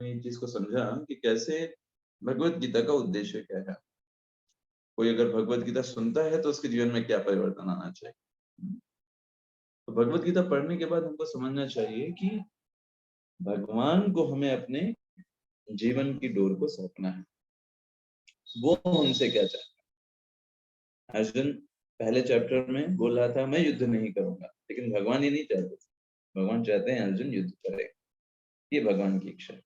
इस चीज को समझा कि कैसे भगवत गीता का उद्देश्य क्या है। कोई अगर भगवत गीता सुनता है तो उसके जीवन में क्या परिवर्तन आना चाहिए। तो भगवत गीता पढ़ने के बाद हमको समझना चाहिए कि भगवान को हमें अपने जीवन की डोर को सौंपना है। वो हमसे क्या चाहते हैं। अर्जुन पहले चैप्टर में बोल रहा था मैं युद्ध नहीं करूंगा, लेकिन भगवान ये नहीं चाहते। भगवान चाहते हैं अर्जुन युद्ध करे, ये भगवान की इच्छा है।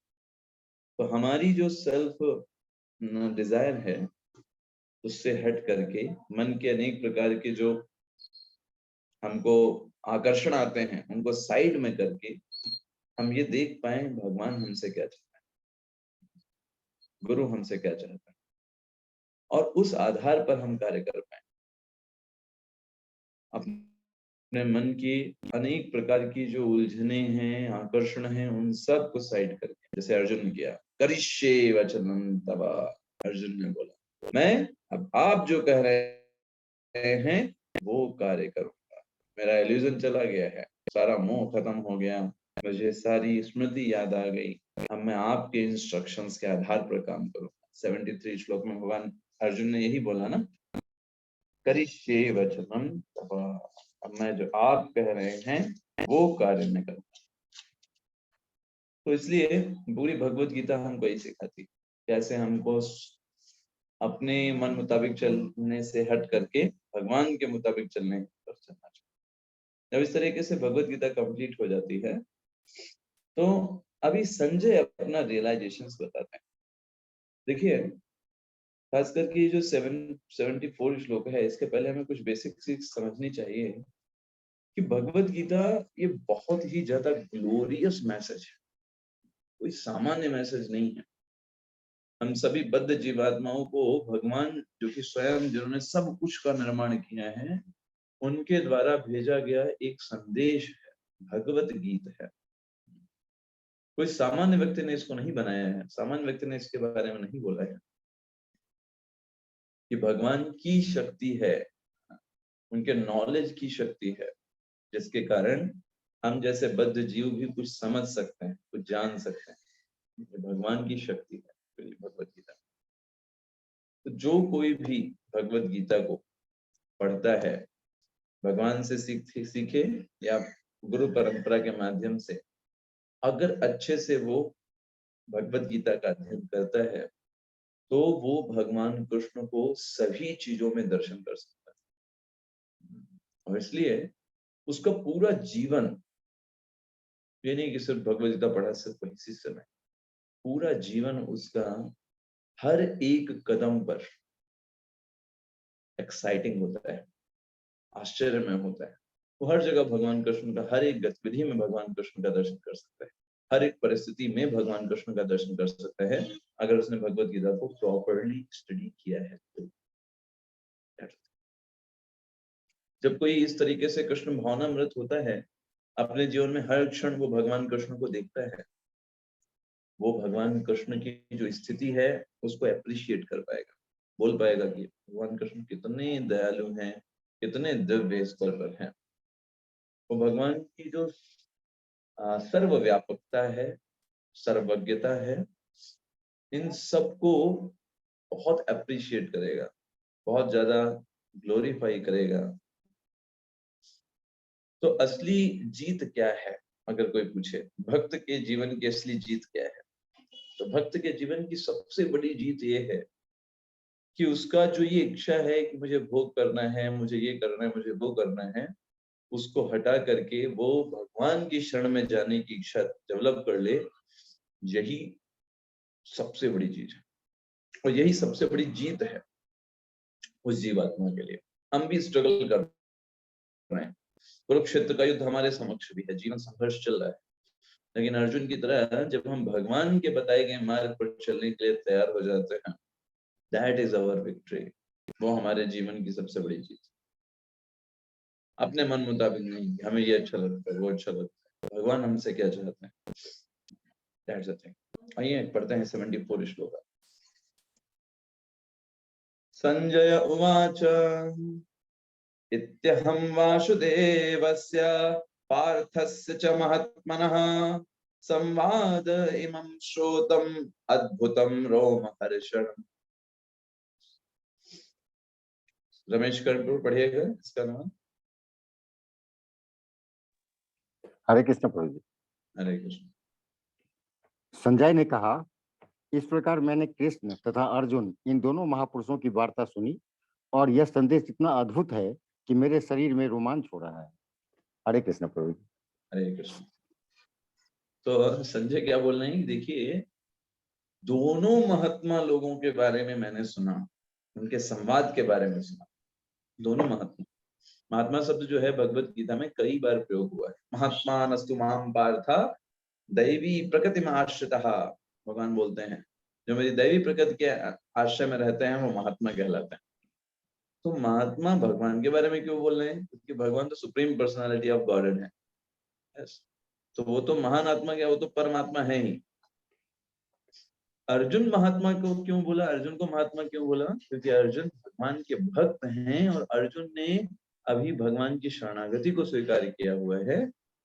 तो हमारी जो सेल्फ डिजायर है उससे हट करके मन के अनेक प्रकार के जो हमको आकर्षण आते हैं उनको साइड में करके हम ये देख पाए भगवान हमसे क्या चाहते हैं, गुरु हमसे क्या चाहते हैं, और उस आधार पर हम कार्य कर पाए। अपने मन की अनेक प्रकार की जो उलझने हैं, आकर्षण हैं, उन सब को साइड करके, जैसे अर्जुन ने किया, करिष्ये वचनं तव, अर्जुन ने बोला मैं अब आप जो कह रहे हैं वो कार्य करूंगा। मेरा इल्यूजन चला गया है, सारा मोह खत्म हो गया, मुझे सारी स्मृति याद आ गई। अब मैं आपके इंस्ट्रक्शंस के आधार पर काम करूंगा। 73 श्लोक में भगवान अर्जुन ने यही बोला ना, करिष्ये वचनं तव, अब मैं जो आप कह रहे हैं वो कार्य मैं करूंगा। तो इसलिए पूरी भगवत गीता हमको यही सिखाती, कैसे हमको अपने मन मुताबिक चलने से हट करके भगवान के मुताबिक चलने पर चलना चाहिए। जब इस तरीके से भगवत गीता कंप्लीट हो जाती है तो अभी संजय अपना रियलाइजेशंस बताते हैं। देखिए, खास करके ये जो 74 श्लोक है, इसके पहले हमें कुछ बेसिक चीज समझनी चाहिए कि भगवत गीता ये बहुत ही ज्यादा ग्लोरियस मैसेज है, कोई सामान्य मैसेज नहीं है। हम सभी बद्ध जीवात्माओं को भगवान, जो कि स्वयं जिन्होंने सब कुछ का निर्माण किया है, उनके द्वारा भेजा गया एक संदेश है, भगवत गीत है। कोई सामान्य व्यक्ति ने इसको नहीं बनाया है, सामान्य व्यक्ति ने इसके बारे में नहीं बोला है कि भगवान की शक्ति है, उनके नॉलेज की शक्ति है, जिसके कारण हम जैसे बद्ध जीव भी कुछ समझ सकते हैं, कुछ जान सकते हैं। ये भगवान की शक्ति है भगवत गीता। तो जो कोई भी भगवत गीता को पढ़ता है, भगवान से सीखे या गुरु परंपरा के माध्यम से, अगर अच्छे से वो भगवत गीता का अध्ययन करता है तो वो भगवान कृष्ण को सभी चीजों में दर्शन कर सकता है। और इसलिए उसका पूरा जीवन, ये नहीं कि सिर्फ भगवत गीता पढ़ा सिर्फ इसी समय, पूरा जीवन उसका हर एक कदम पर एक्साइटिंग होता है, आश्चर्य में होता है। वो हर जगह भगवान कृष्ण का, हर एक गतिविधि में भगवान कृष्ण का दर्शन कर सकता है, हर एक परिस्थिति में भगवान कृष्ण का दर्शन कर सकता है, अगर उसने भगवत गीता को प्रॉपरली स्टडी किया है तो। जब कोई इस तरीके से कृष्ण भावनामृत होता है, अपने जीवन में हर क्षण वो भगवान कृष्ण को देखता है, वो भगवान कृष्ण की जो स्थिति है उसको अप्रिशिएट कर पाएगा, बोल पाएगा कि भगवान कृष्ण कितने दयालु हैं, कितने दिव्य स्तर पर हैं। वो भगवान की जो सर्वव्यापकता है, सर्वज्ञता है, इन सबको बहुत अप्रिशिएट करेगा, बहुत ज्यादा ग्लोरीफाई करेगा। तो असली जीत क्या है, अगर कोई पूछे भक्त के जीवन की असली जीत क्या है, तो भक्त के जीवन की सबसे बड़ी जीत ये है कि उसका जो ये इच्छा है कि मुझे भोग करना है, मुझे ये करना है, मुझे वो करना है, उसको हटा करके वो भगवान की शरण में जाने की इच्छा डेवलप कर ले। यही सबसे बड़ी चीज है और यही सबसे बड़ी जीत है उस जीवात्मा के लिए। हम भी स्ट्रगल कर रहे हैं, कुरुक्षेत्र का युद्ध हमारे समक्ष भी है, जीवन संघर्ष चल रहा है, लेकिन अर्जुन की तरह जब हम भगवान के बताए गए मार्ग पर चलने के लिए तैयार हो जाते हैं, दैट इज अवर विक्ट्री। वो हमारे जीवन की सबसे बड़ी जीत। अपने मन मुताबिक नहीं, हमें ये अच्छा लगता है, वो अच्छा लगता है, भगवान हमसे क्या चाहते हैं, दैट्स द थिंग। आइए पढ़ते हैं 74 श्लोक। संजय उवाच इत्यहं वासुदेवस्य पार्थस्य च महात्मनः संवाद इमं श्रोतम अद्भुतम रोमहर्षणम। रमेश कर्पूर पढ़िएगा इसका नाम। हरे कृष्ण प्रभु जी। हरे कृष्ण। संजय ने कहा, इस प्रकार मैंने कृष्ण तथा अर्जुन इन दोनों महापुरुषों की वार्ता सुनी और यह संदेश इतना अद्भुत है कि मेरे शरीर में रोमांच हो रहा है। हरे कृष्ण प्रभु जी। हरे कृष्ण। तो संजय क्या बोल रहे हैं, देखिए दोनों महात्मा लोगों के बारे में मैंने सुना, उनके संवाद के बारे में सुना। दोनों महात्मा, महात्मा शब्द जो है भगवत गीता में कई बार प्रयोग हुआ है। महात्मा नस्तु माम पार्था दैवी प्रकृति में आश्रितः, भगवान बोलते हैं जो मेरी दैवी प्रकृति के आश्रय में रहते हैं वो महात्मा कहलाते हैं। तो महात्मा भगवान के बारे में क्यों बोल रहे हैं, क्योंकि भगवान तो सुप्रीम पर्सनालिटी ऑफ गॉड है। तो वो तो महान आत्मा क्या, वो तो परमात्मा है ही। अर्जुन महात्मा को क्यों बोला, अर्जुन को महात्मा क्यों बोला, क्योंकि अर्जुन भगवान के भक्त हैं और अर्जुन ने अभी भगवान की शरणागति को स्वीकार किया हुआ है,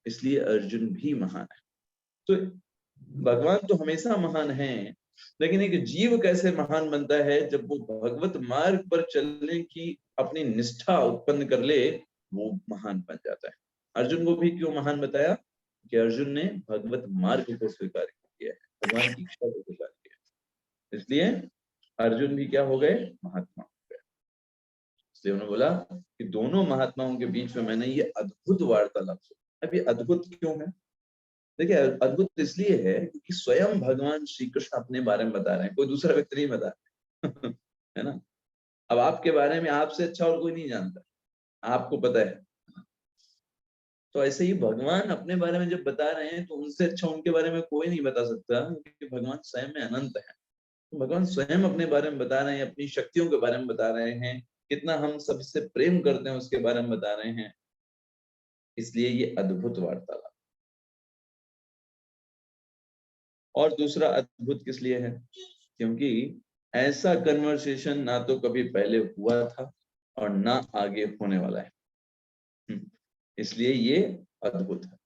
इसलिए अर्जुन भी महान है। तो भगवान तो हमेशा महान है, लेकिन एक जीव कैसे महान बनता है, जब वो भगवत मार्ग पर चलने की अपनी निष्ठा उत्पन्न कर ले, वो महान बन जाता है। अर्जुन को भी क्यों महान बताया, कि अर्जुन ने भगवत मार्ग को स्वीकार किया है, भगवान की इच्छा को स्वीकार किया, इसलिए अर्जुन भी क्या हो गए, महात्मा हो गए। इसलिए उन्होंने बोला कि दोनों महात्माओं के बीच में मैंने ये अद्भुत वार्तालाप सुना। अब ये अद्भुत क्यों है, देखिए अद्भुत इसलिए है क्योंकि स्वयं भगवान श्री कृष्ण अपने बारे में बता रहे हैं, कोई दूसरा व्यक्ति नहीं बता रहा है ना। अब आपके बारे में आपसे अच्छा और कोई नहीं जानता, आपको पता है। तो ऐसे ही भगवान अपने बारे में जब बता रहे हैं तो उनसे अच्छा उनके बारे में कोई नहीं बता सकता, क्योंकि भगवान स्वयं में अनंत है। तो भगवान स्वयं अपने बारे में बता रहे हैं, अपनी शक्तियों के बारे में बता रहे हैं, कितना हम सबसे प्रेम करते हैं उसके बारे में बता रहे हैं, इसलिए ये अद्भुत वार्तालाप। और दूसरा अद्भुत किस लिए है, क्योंकि ऐसा कन्वर्सेशन ना तो कभी पहले हुआ था और ना आगे होने वाला है, इसलिए ये अद्भुत है।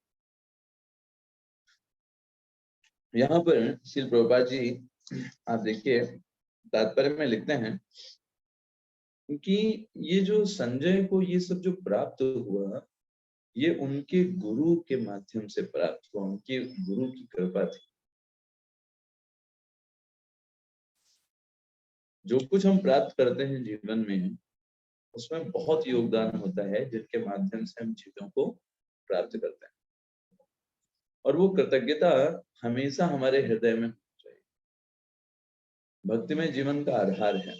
यहाँ पर श्रील प्रभुपाद जी आप देखिए तात्पर्य में लिखते हैं कि ये जो संजय को ये सब जो प्राप्त हुआ, ये उनके गुरु के माध्यम से प्राप्त हुआ, उनके गुरु की कृपा थी। जो कुछ हम प्राप्त करते हैं जीवन में, उसमें बहुत योगदान होता है जिनके माध्यम से हम चीजों को प्राप्त करते हैं, और वो कृतज्ञता हमेशा हमारे हृदय में होनी चाहिए। भक्ति में जीवन का आधार है।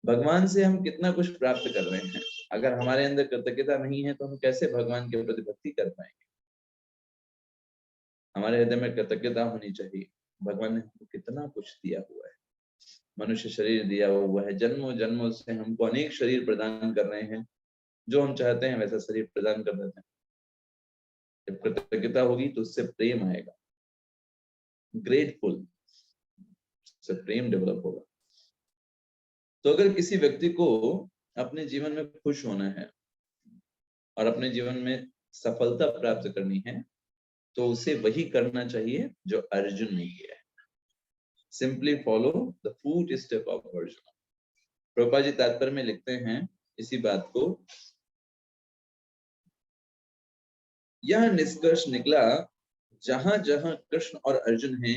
भगवान से हम कितना कुछ प्राप्त कर रहे हैं, अगर हमारे अंदर कृतज्ञता नहीं है तो हम कैसे भगवान के प्रति भक्ति कर पाएंगे। हमारे हृदय में कृतज्ञता होनी चाहिए। भगवान ने हमको कितना कुछ दिया हुआ है, मनुष्य शरीर दिया हुआ है, जन्मों जन्मों से हमको अनेक शरीर प्रदान कर रहे हैं, जो हम चाहते हैं वैसा शरीर प्रदान कर देते हैं। जब कृतज्ञता होगी तो उससे प्रेम आएगा, ग्रेटफुल से प्रेम डेवलप होगा। तो अगर किसी व्यक्ति को अपने जीवन में खुश होना है और अपने जीवन में सफलता प्राप्त करनी है, तो उसे वही करना चाहिए जो अर्जुन ने किया है। Simply follow the foot step of Arjun. Prabhupada ji तात्पर्य में लिखते हैं इसी बात को, यह निष्कर्ष निकला जहां जहां कृष्ण और अर्जुन हैं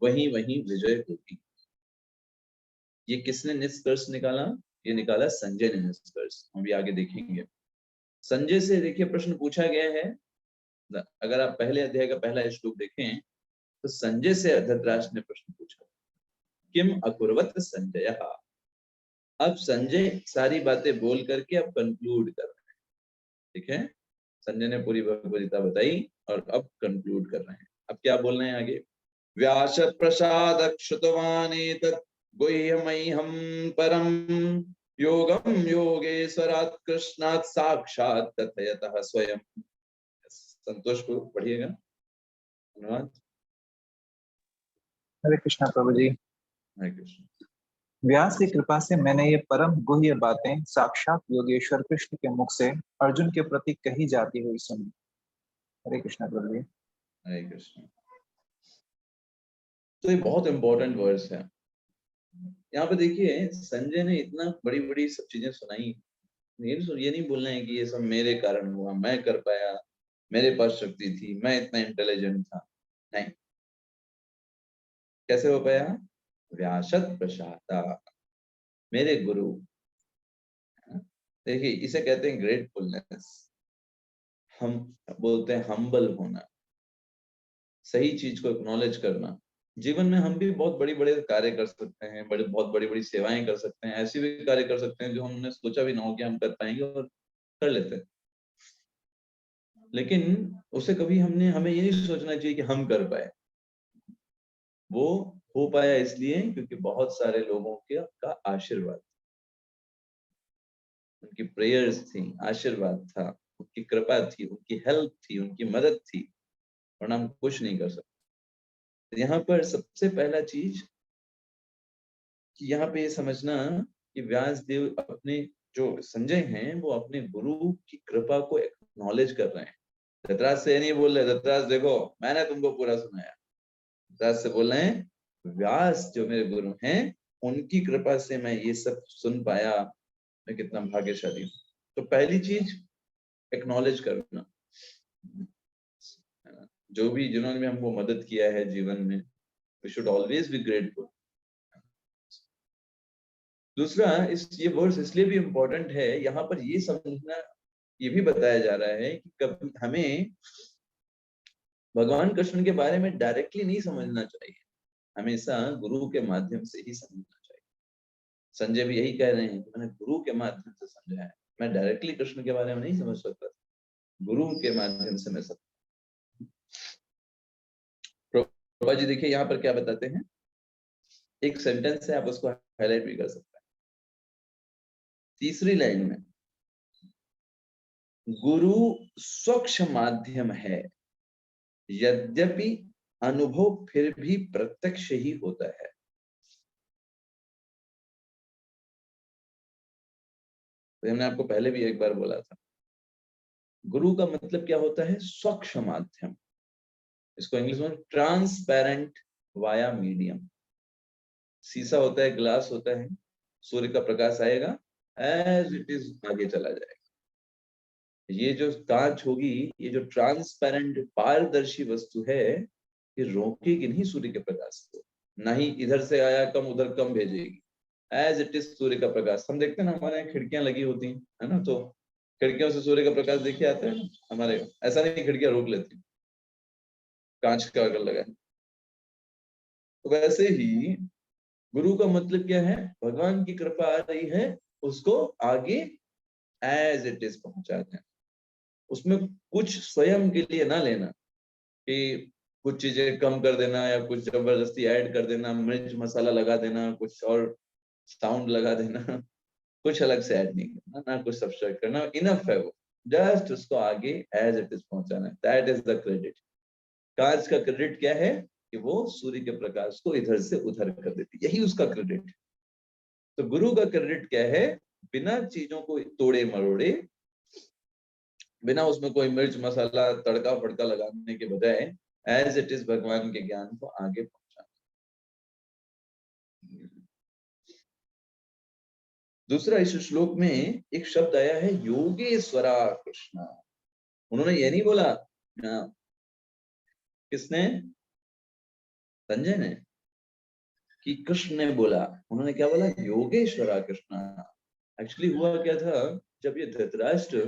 वहीं वहीं विजय होगी। ये किसने निष्कर्ष निकाला, ये निकाला संजय ने निष्कर्ष। हम भी आगे देखेंगे। संजय से देखिए प्रश्न पूछा गया है, अगर आप पहले अध्याय का पहला श्लोक देखें तो संजय से धृतराष्ट्र ने प्रश्न पूछा, किम अकुर्वत संजय। अब संजय सारी बातें बोल करके अब कंक्लूड कर रहे हैं, ठीक है। संजय ने पूरी भगवद गीता बताई और अब कंक्लूड कर रहे हैं। अब क्या बोल रहे हैं आगे, व्यास प्रसाद श्रुतवान एतत् गुह्यमह्यं परम योगम योगेश्वरात् कृष्णात् साक्षात् तथयतः स्वयं। संतोष को पढ़िएगा। धन्यवाद। हरे कृष्णा प्रभु जी। हरे कृष्ण। व्यास की कृपा से मैंने ये परम गुह्य बातें साक्षात योगेश्वर कृष्ण के मुख से अर्जुन के प्रति कही जाती हुई सुनी। हरे कृष्णा प्रभु जी। हरे कृष्ण। तो ये बहुत इंपॉर्टेंट वर्स है। यहाँ पे देखिए संजय ने इतना बड़ी बड़ी सब चीजें सुनाई, ये नहीं बोलना है कि ये सब मेरे कारण हुआ, मैं कर पाया, मेरे पास शक्ति थी, मैं इतना इंटेलिजेंट था। नहीं, कैसे हो पाया? व्यासत प्रसादा, मेरे गुरु। देखिए इसे कहते हैं ग्रेटफुलनेस। हम बोलते हैं हम्बल होना, सही चीज को एक्नॉलेज करना। जीवन में हम भी बहुत बड़ी बड़े कार्य कर सकते हैं, बहुत बड़ी बड़ी सेवाएं कर सकते हैं, ऐसे भी कार्य कर सकते हैं जो हमने सोचा भी ना हो कि हम कर पाएंगे, और कर लेते हैं। लेकिन उसे कभी हमें ये नहीं सोचना चाहिए कि हम कर पाए। वो हो पाया इसलिए क्योंकि बहुत सारे लोगों का आशीर्वाद, उनकी प्रेयर्स थी, आशीर्वाद था, उनकी कृपा थी, उनकी हेल्प थी, उनकी मदद थी, वरना हम कुछ नहीं कर सकते। तो यहाँ पर सबसे पहला चीज कि यहाँ पे ये समझना कि व्यास देव अपने जो संजय हैं वो अपने गुरु की कृपा को एक्नॉलेज कर रहे हैं। धृतराज से नहीं बोल रहे धृतराज देखो मैंने तुमको पूरा सुनाया, धृतराज से बोल रहे हैं व्यास जो मेरे गुरु हैं उनकी कृपा से मैं ये सब सुन पाया, मैं कितना भाग्यशाली हूँ। तो पहली चीज एक्नॉलेज करना, जो भी जिन्होंने भी हमको मदद किया है जीवन में, we should always be grateful. दूसरा, ये वर्स इसलिए भी इम्पोर्टेंट है, यहाँ पर ये समझना, ये भी बताया जा रहा है कि कभी हमें भगवान कृष्ण के बारे में डायरेक्टली नहीं समझना चाहिए, हमेशा गुरु के माध्यम से ही समझना चाहिए। संजय भी यही कह रहे हैं कि मैंने गुरु के माध्यम से समझा है, मैं डायरेक्टली कृष्ण के बारे में नहीं समझ सकता, गुरु के माध्यम से मैं सब। प्रभा जी देखिए यहाँ पर क्या बताते हैं, एक सेंटेंस है, आप उसको हाईलाइट भी कर सकते हैं। तीसरी लाइन में, गुरु स्वच्छ माध्यम है, यद्यपि अनुभव फिर भी प्रत्यक्ष ही होता है। तो हमने आपको पहले भी एक बार बोला था, गुरु का मतलब क्या होता है? स्वच्छ माध्यम। इसको इंग्लिश में ट्रांसपेरेंट वाया मीडियम। शीशा होता है, ग्लास होता है, सूर्य का प्रकाश आएगा, एज इट इज आगे चला जाएगा। ये जो कांच होगी, ये जो ट्रांसपेरेंट पारदर्शी वस्तु है, ये रोकेगी नहीं सूर्य के प्रकाश को, ना ही इधर से आया कम उधर कम भेजेगी, एज इट इज सूर्य का प्रकाश। हम देखते हैं ना, हमारे यहाँ खिड़कियां लगी होती हैं, है ना, तो खिड़कियों से सूर्य का प्रकाश देखिए आता है हमारे, ऐसा नहीं खिड़कियां रोक लेती, कांच का अगर लगा है। तो वैसे ही गुरु का मतलब क्या है? भगवान की कृपा आ रही है, उसको आगे एज इट इज पहुंचा दें, उसमें कुछ स्वयं के लिए ना लेना कि कुछ चीजें कम कर देना या कुछ जबरदस्ती ऐड कर देना, मिर्च मसाला लगा देना, कुछ और साउंड लगा देना, कुछ अलग से ऐड नहीं करना, ना कुछ सब्सट्रैक्ट करना, इनफ है वो, जस्ट उसको आगे एज इट इज पहुंचाना, दैट इज द क्रेडिट। कांच का क्रेडिट क्या है? कि वो सूर्य के प्रकाश को इधर से उधर कर देती, यही उसका क्रेडिट। तो गुरु का क्रेडिट क्या है? बिना चीजों को तोड़े मरोड़े, बिना उसमें कोई मिर्च मसाला तड़का फड़का लगाने के बजाय एज इट इज भगवान के ज्ञान को आगे पहुंचाना। दूसरा, इस श्लोक में एक शब्द आया है योगेश्वरा कृष्णा। उन्होंने ये नहीं बोला, किसने? संजय ने, कि कृष्ण ने बोला, उन्होंने क्या बोला? योगेश्वरा कृष्णा। एक्चुअली हुआ क्या था, जब ये धृतराष्ट्र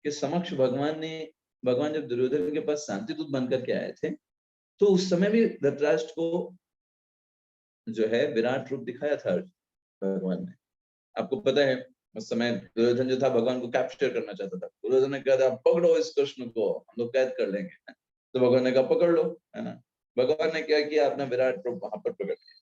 के समक्ष भगवान जब दुर्योधन के पास शांति दूत बनकर के आए थे, तो उस समय भी धृतराष्ट्र को जो है विराट रूप दिखाया था भगवान ने। आपको पता है उस समय दुर्योधन जो था भगवान को कैप्चर करना चाहता था, दुर्योधन ने कहा था पकड़ो इस कृष्ण को, हम लोग कैद कर लेंगे। तो भगवान ने कहा पकड़ लो, है ना। भगवान ने क्या किया, अपना विराट रूप वहां पर प्रकट किया।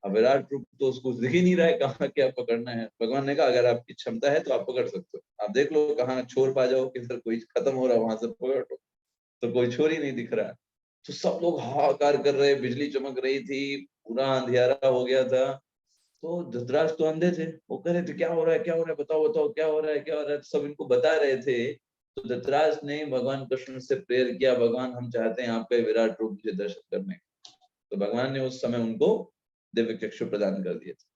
अब विराट रूप तो उसको दिख ही नहीं रहा है कहाँ क्या पकड़ना है। भगवान ने कहा अगर आपकी क्षमता है तो आप पकड़ सकते हो, आप देख लो कहाँ छोर पा जाओ, किधर कोई खत्म हो रहा है वहां से पकड़ लो। तो कोई छोर ही नहीं दिख रहा। तो सब लोग हाहाकार कर रहे, बिजली चमक रही थी, पूरा अंधियारा हो गया था। तो धृतराष्ट्र तो अंधे थे, वो कह रहे थे क्या हो रहा है, क्या हो रहा है, बताओ बताओ क्या हो रहा है, क्या हो रहा है। सब इनको बता रहे थे। तो धृतराष्ट्र ने भगवान कृष्ण से प्रेयर किया, भगवान हम चाहते हैं आपके विराट रूप के दर्शन करने। तो भगवान ने उस समय उनको दिव्य चक्षु प्रदान कर दिए थे।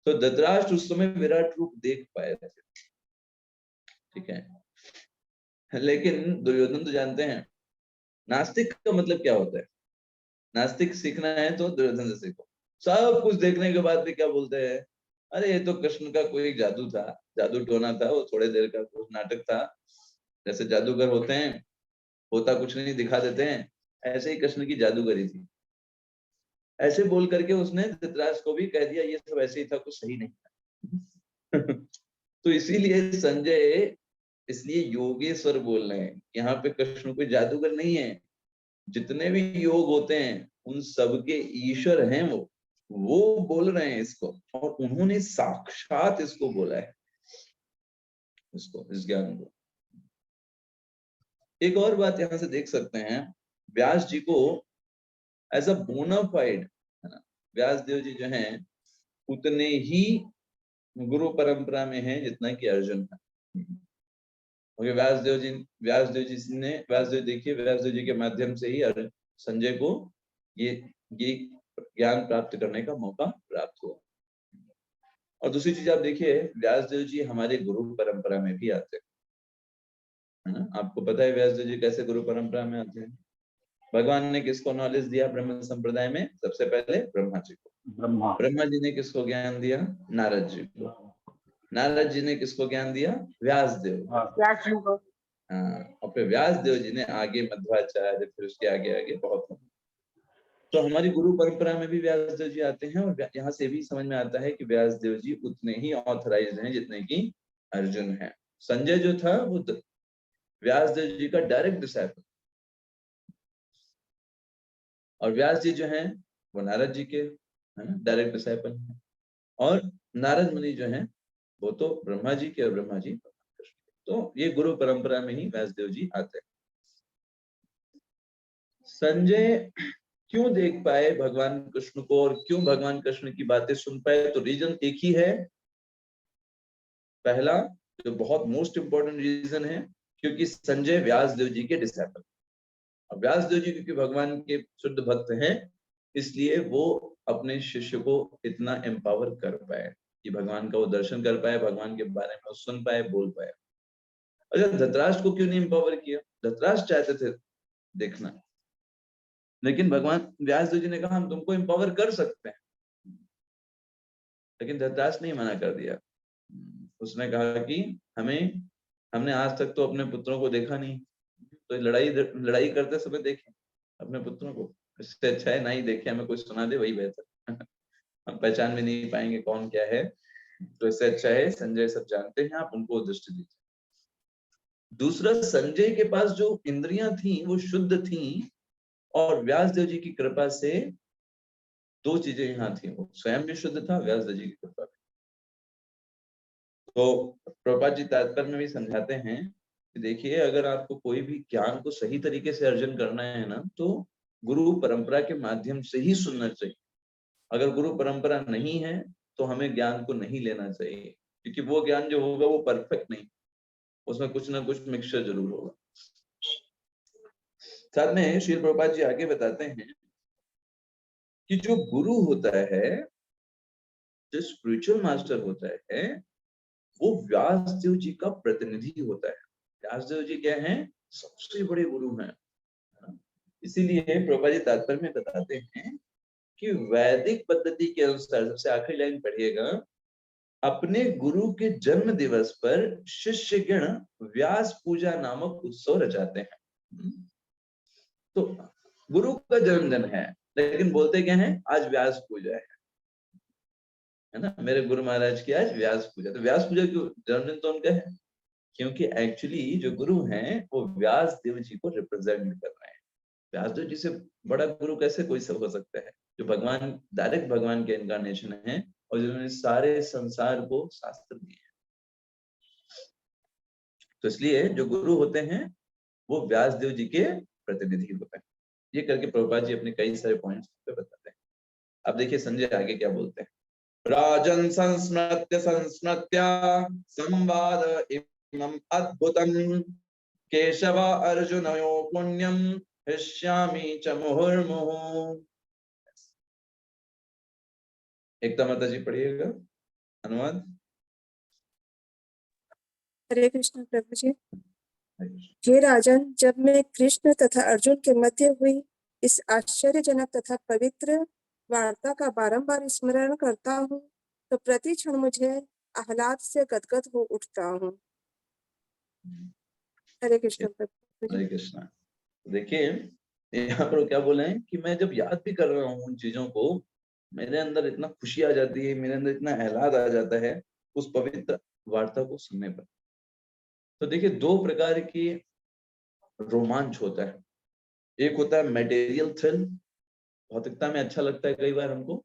तो धृतराष्ट्र उस समय विराट रूप देख पाए थे, ठीक है। लेकिन दुर्योधन तो जानते हैं नास्तिक का मतलब क्या होता है। नास्तिक सीखना है तो दुर्योधन से सीखो। सब कुछ देखने के बाद भी क्या बोलते हैं, अरे ये तो कृष्ण का कोई जादू था, जादू टोना था, वो थोड़े देर का कुछ नाटक था, जैसे जादूगर होते हैं, होता कुछ नहीं दिखा देते हैं, ऐसे ही कृष्ण की जादूगरी थी। ऐसे बोल करके उसने धृतराष्ट्र को भी कह दिया ये सब ऐसे ही था, कुछ सही नहीं था। तो इसीलिए संजय इसलिए योगेश्वर बोल रहे हैं, यहाँ पे कृष्ण कोई जादूगर नहीं है। जितने भी योग होते हैं उन सबके ईश्वर हैं वो बोल रहे हैं इसको, और उन्होंने साक्षात इसको बोला है, इसको, इस ज्ञान को। एक और बात यहां से देख सकते हैं, व्यास जी को एज अ बोनाफाइड, है ना, व्यास देव जी जो हैं उतने ही गुरु परंपरा में हैं जितना कि अर्जुन है। क्योंकि व्यासदेव जी ने, व्यासदेव देखिए, व्यासदेव जी के माध्यम से ही संजय को ये ज्ञान प्राप्त करने का मौका प्राप्त हुआ। और दूसरी चीज आप देखिए, व्यासदेव जी हमारे गुरु परंपरा में भी आते हैं, है ना। आपको पता है व्यासदेव जी कैसे गुरु परंपरा में आते हैं। भगवान ने किसको नॉलेज दिया ब्रह्म संप्रदाय में? सबसे पहले ब्रह्मा जी को। ब्रह्मा जी ने किसको ज्ञान दिया? नारद जी को। नारद जी ने किसको ज्ञान दिया? व्यासदेव को। हाँ, और फिर व्यासदेव जी ने आगे मध्वाचार्य, फिर उसके आगे आगे बहुत। तो हमारी गुरु परंपरा में भी व्यासदेव जी आते हैं, और यहाँ से भी समझ में आता है कि व्यासदेव जी उतने ही ऑथराइज्ड हैं जितने कि अर्जुन है। संजय जो था वो व्यासदेव जी का डायरेक्ट डिसाइपल, और व्यास जी जो हैं वो नारद जी के, है ना, डायरेक्ट डिसाइपल हैं। और नारद मुनि जो हैं वो तो ब्रह्मा जी के, और ब्रह्मा जी तो ये गुरु परंपरा में ही व्यासदेव जी आते हैं। संजय क्यों देख पाए भगवान कृष्ण को, और क्यों भगवान कृष्ण की बातें सुन पाए? तो रीजन एक ही है। पहला जो बहुत मोस्ट इंपॉर्टेंट रीजन है, क्योंकि संजय व्यासदेव जी के डिसाइपल, और व्यासदेव जी क्योंकि भगवान के शुद्ध भक्त हैं, इसलिए वो अपने शिष्य को इतना एम्पावर कर पाए कि भगवान का वो दर्शन कर पाए, भगवान के बारे में वो सुन पाए, बोल पाए। अच्छा, धृतराष्ट्र को क्यों नहीं एम्पावर किया? धृतराष्ट्र चाहते थे देखना, लेकिन भगवान व्यासदेव जी ने कहा हम तुमको एम्पावर कर सकते हैं, लेकिन धृतराष्ट्र ने मना कर दिया। उसने कहा कि हमने आज तक तो अपने पुत्रों को देखा नहीं, तो लड़ाई करते समय देखें अपने पुत्रों को, इससे अच्छा है ना ही देखे, हमें कोई सुना दे वही बेहतर। हम पहचान भी नहीं पाएंगे कौन क्या है, तो इससे अच्छा है संजय सब जानते हैं, आप उनको दृष्टि दीजिए। दूसरा, संजय के पास जो इंद्रियां थी वो शुद्ध थी, और व्यासदेव जी की कृपा से दो चीजें यहाँ थी, वो स्वयं भी शुद्ध था, व्यासदेव जी की कृपा भी। तो प्रभुपाद जी तात्पर्य में भी समझाते हैं कि देखिए, अगर आपको कोई भी ज्ञान को सही तरीके से अर्जन करना है ना, तो गुरु परंपरा के माध्यम से ही सुनना चाहिए। अगर गुरु परंपरा नहीं है तो हमें ज्ञान को नहीं लेना चाहिए, क्योंकि वो ज्ञान जो होगा वो परफेक्ट नहीं, उसमें कुछ ना कुछ मिक्सचर जरूर होगा। साथ में श्री प्रभुपाद जी आगे बताते हैं कि जो गुरु होता है, जो स्पिरिचुअल मास्टर होता है, वो व्यासदेव जी का प्रतिनिधि होता है। व्यासदेव जी क्या हैं? सबसे बड़े गुरु हैं। इसीलिए प्रभुपाद जी तात्पर्य में बताते हैं कि वैदिक पद्धति के अनुसार, सबसे आखिरी लाइन पढ़िएगा, अपने गुरु के जन्म दिवस पर शिष्य गण व्यास पूजा नामक उत्सव रचाते हैं। तो गुरु का जन्मदिन है, लेकिन बोलते क्या है? आज व्यास पूजा है ना, मेरे गुरु महाराज की आज व्यास पूजा। तो व्यास पूजा क्यों? जन्मदिन तो उनका है, क्योंकि एक्चुअली जो गुरु हैं वो व्यास देव जी को रिप्रेजेंट कर रहे हैं। व्यास देव जी से बड़ा गुरु कैसे कोई सब हो सकता है, जो भगवान, डायरेक्ट भगवान के इनकारनेशन है, और जिन्होंने सारे संसार को शास्त्र दिए हैं। तो इसलिए जो गुरु होते हैं वो व्यास देव जी के प्रतिनिधि होते हैं। ये करके प्रभुपाद जी अपने कई सारे पॉइंट्स पे बताते हैं। अब देखिए संजय आगे क्या बोलते हैं। राजन संस्मृत्य संवाद इमम अद्भुतम केशव अर्जुनयो पुण्यम हृष्यामि च मुहुर्मुहुः। एकता माता जी पढ़िएगा अनुवाद। हरे कृष्ण प्रभु जी। हे राजन, जब मैं कृष्ण तथा अर्जुन के मध्य हुई इस आश्चर्यजनक तथा पवित्र वार्ता का बारंबार स्मरण करता हूँ तो प्रति क्षण मुझे आह्लाद से गदगद हो उठता हूँ। हरे कृष्ण प्रभु जी। हरे कृष्ण। देखिए यहाँ पर क्या बोले हैं कि मैं जब याद भी कर रहा हूँ उन चीजों को, मेरे अंदर इतना खुशी आ जाती है, मेरे अंदर इतना आह्लाद आ जाता है उस पवित्र वार्ता को सुनने पर। तो देखिए दो प्रकार की रोमांच होता है। एक होता है मटेरियल थ्रिल, भौतिकता में अच्छा लगता है कई बार हमको,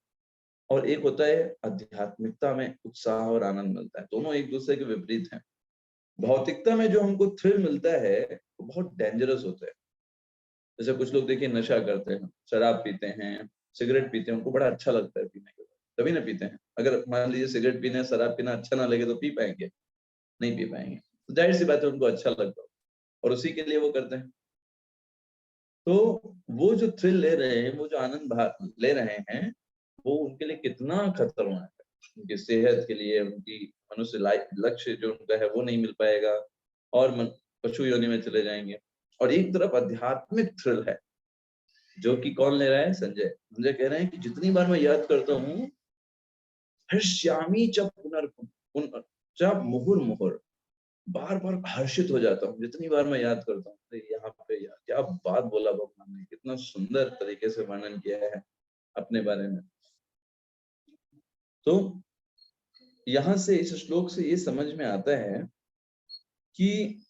और एक होता है आध्यात्मिकता में उत्साह और आनंद मिलता है। दोनों एक दूसरे के विपरीत हैं। भौतिकता में जो हमको थ्रिल मिलता है वो बहुत डेंजरस होता है। जैसे कुछ लोग देखिए नशा करते हैं, शराब पीते हैं, सिगरेट पीते हैं, उनको बड़ा अच्छा लगता है पीने के बाद, तभी ना पीते हैं। अगर मान लीजिए सिगरेट पीने शराब पीना अच्छा ना लगे तो पी पाएंगे? नहीं पी पाएंगे। तो जाहिर सी बात है उनको अच्छा लगता है और उसी के लिए वो करते हैं। तो वो जो थ्रिल ले रहे हैं, वो जो आनंद ले रहे हैं, वो उनके लिए कितना खतरनाक है। उनकी सेहत के लिए, उनकी मनुष्य लक्ष्य जो उनका है वो नहीं मिल पाएगा और पशु योनि में चले जाएंगे। और एक तरफ आध्यात्मिक थ्रिल है जो कि कौन ले रहा है? संजय। संजय कह रहे हैं कि जितनी बार मैं याद करता हूँ, हर्ष्यामि च पुनर् मुहुर्मुहुः, बार बार हर्षित हो जाता हूँ जितनी बार मैं याद करता हूँ। तो यहाँ पे यार क्या बात बोला भगवान ने, कितना सुंदर तरीके से वर्णन किया है अपने बारे में। तो यहाँ से इस श्लोक से ये समझ में आता है कि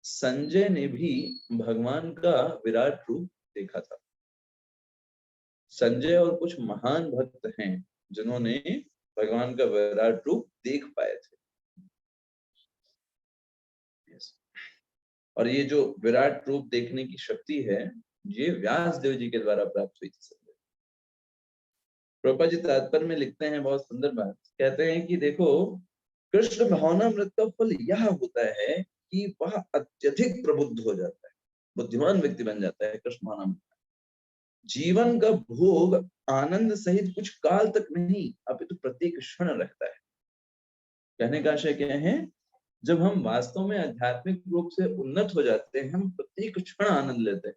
संजय ने भी भगवान का विराट रूप देखा था। संजय और कुछ महान भक्त हैं जिन्होंने भगवान का विराट रूप देख पाए थे। और ये जो विराट रूप देखने की शक्ति है, ये व्यास देव जी के द्वारा प्राप्त हुई थी। प्रभुपाद जी तात्पर्य में लिखते हैं बहुत सुंदर बात, कहते हैं कि देखो कृष्ण भावनामृत का फल यह होता है कि वह अत्यधिक प्रबुद्ध हो जाता है, बुद्धिमान व्यक्ति बन जाता है कृष्ण भावनामृत। जीवन का भोग आनंद सहित कुछ काल तक नहीं, अपितु प्रत्येक क्षण रहता है। कहने का आशय क्या है? जब हम वास्तव में आध्यात्मिक रूप से उन्नत हो जाते हैं, हम प्रत्येक क्षण आनंद लेते हैं।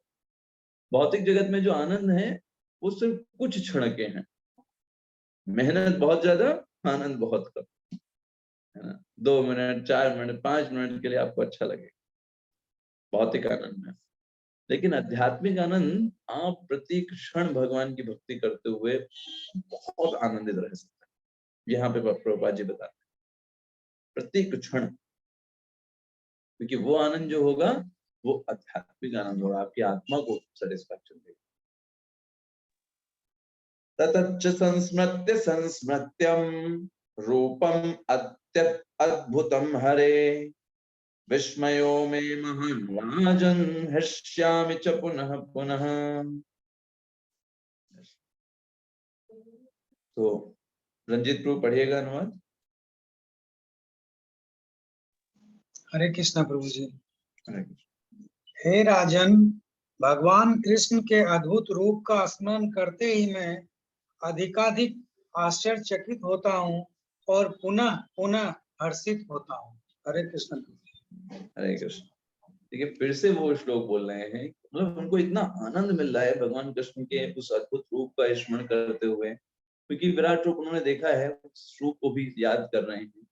भौतिक जगत में जो आनंद है वो सिर्फ कुछ क्षण के हैं। मेहनत बहुत ज्यादा, आनंद बहुत कम, है ना। 2 मिनट, 4 मिनट, 5 मिनट के लिए आपको अच्छा लगेगा भौतिक आनंद में, लेकिन आध्यात्मिक आनंद आप प्रत्येक क्षण भगवान की भक्ति करते हुए बहुत आनंदित रह सकते हैं। यहाँ पे प्रभुपाद जी बताते हैं प्रत्येक क्षण, क्योंकि वो आनंद जो होगा वो आध्यात्मिक आनंद होगा, आपकी आत्मा को सेटिस्फैक्शन देगा। ततच्च संस्मृत्य संस्मृत्यम रूपम अद्भुतम हरे, विस्मयो मे महान् राजन् हृष्यामि च पुनः पुनः। तो रंजीत प्रभु पढ़िएगा अनुवाद। हरे कृष्णा प्रभु जी। हे राजन, भगवान कृष्ण के अद्भुत रूप का स्मरण करते ही मैं अधिकाधिक आश्चर्यचकित होता हूँ और पुनः पुनः हर्षित होता हूँ। हरे कृष्ण। हरे कृष्ण। देखिए फिर से वो श्लोक बोल रहे हैं, मतलब उनको इतना आनंद मिल रहा है भगवान कृष्ण के उस अद्भुत रूप का स्मरण करते हुए, क्योंकि विराट रूप उन्होंने देखा है, उस रूप को भी याद कर रहे हैं।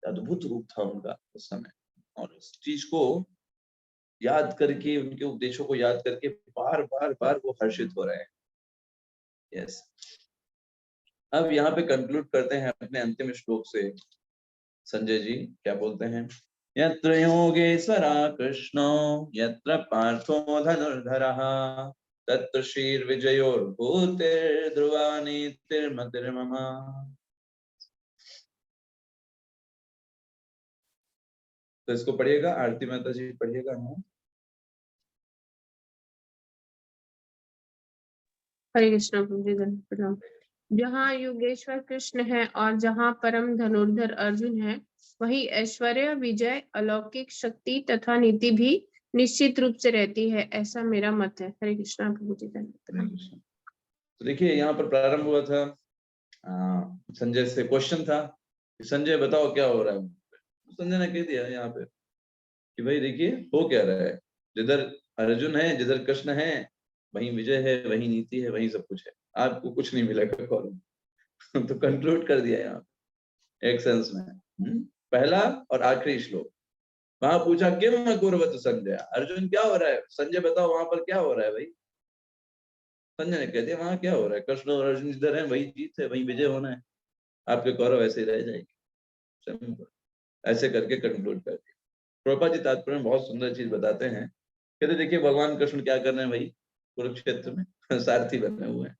अद्भुत रूप था उनका उस समय, और उस चीज को याद करके, उनके उपदेशों को याद करके बार बार बार वो हर्षित हो रहे हैं। यस। अब यहाँ पे कंक्लूड करते हैं अपने अंतिम श्लोक से। संजय जी क्या बोलते हैं? यत्र योगेश्वरा कृष्णो यत्र पार्थो धनुर्धरः तत्र श्रीर्विजयोर्भूतिर्ध्रुवा नीतिर्मतिर्मम। तो इसको पढ़िएगा, आरती माता जी पढ़िएगा। हरे कृष्ण प्रभु। जहाँ योगेश्वर कृष्ण है और जहाँ परम धनुर्धर अर्जुन है, वही ऐश्वर्य, विजय, अलौकिक शक्ति तथा नीति भी निश्चित रूप से रहती है, ऐसा मेरा मत है। हरे कृष्णा प्रभु जी धन्यवाद। तो देखिए यहाँ पर प्रारंभ हुआ था, संजय से क्वेश्चन था कि संजय बताओ क्या हो रहा है। संजय ने कह दिया यहाँ पे कि भाई देखिए हो क्या रहा है, जिधर अर्जुन है, जिधर कृष्ण है, वहीं विजय है, वहीं नीति है, वहीं सब कुछ है, आपको कुछ नहीं मिलेगा कॉलम। तो कंक्लूड कर दिया यहाँ एक सेंस में। पहला और आखिरी श्लोक, वहां पूछा किम न कुर्वत संजय, अर्जुन क्या हो रहा है, संजय बताओ वहां पर क्या हो रहा है भाई। संजय ने कह दिया वहां क्या हो रहा है, कृष्ण और अर्जुन जिधर है वही जीत है, वही विजय होना है, आपके कौरव ऐसे ही रह जाएंगे। ऐसे करके कंक्लूड कर दिया। प्रभुपाद जी तात्पर्य में बहुत सुंदर चीज बताते हैं, कहते देखिए भगवान कृष्ण क्या कर रहे हैं भाई, कुरुक्षेत्र में सारथी बने हुए हैं।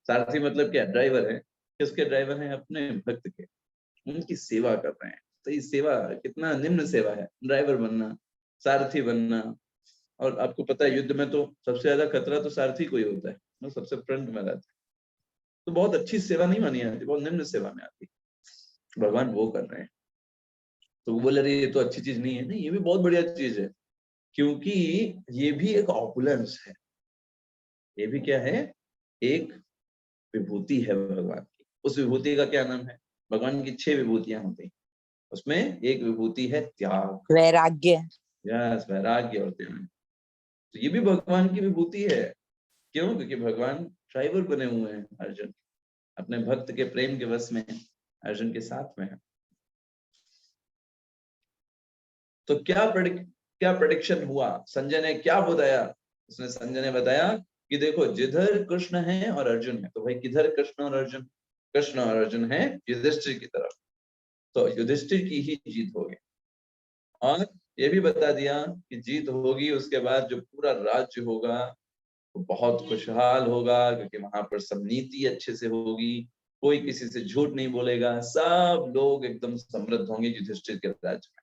सारथी मतलब क्या, ड्राइवर है। किसके ड्राइवर हैं, अपने भक्त के, उनकी सेवा कर रहे हैं। तो ये सेवा कितना निम्न सेवा है, ड्राइवर बनना, सारथी बनना। और आपको पता है युद्ध में तो सबसे ज्यादा खतरा तो सारथी को ही होता है, वो सबसे फ्रंट में रहता है। तो बहुत अच्छी सेवा नहीं मानी जाती, बहुत निम्न सेवा में आती, भगवान वो कर रहे हैं। तो वो बोले रही ये तो अच्छी चीज नहीं है, नहीं ये भी बहुत बढ़िया चीज है, क्योंकि ये भी एक ऑपुलेंस है, ये भी क्या है, एक विभूति है भगवान की। उस विभूति का क्या नाम है, भगवान की 6 विभूतियां होती हैं, उसमें एक विभूति है त्याग, वैराग्य। यस, वैराग्य और त्याग। तो ये भी भगवान की विभूति है। क्यों, क्योंकि भगवान ड्राइवर बने हुए हैं, अर्जुन अपने भक्त के प्रेम के वश में है, अर्जुन के साथ में है। तो क्या प्रेडिक्शन हुआ, संजय ने क्या बताया, उसने संजय ने बताया कि देखो जिधर कृष्ण है और अर्जुन है, तो भाई किधर कृष्ण और अर्जुन, कृष्ण और अर्जुन है युधिष्ठिर की तरफ, तो युधिष्ठिर की ही जीत होगी। और ये भी बता दिया कि जीत होगी, उसके बाद जो पूरा राज्य होगा वो बहुत खुशहाल होगा, क्योंकि वहां पर सब नीति अच्छे से होगी, कोई किसी से झूठ नहीं बोलेगा, सब लोग एकदम समृद्ध होंगे युधिष्ठिर के राज्य में।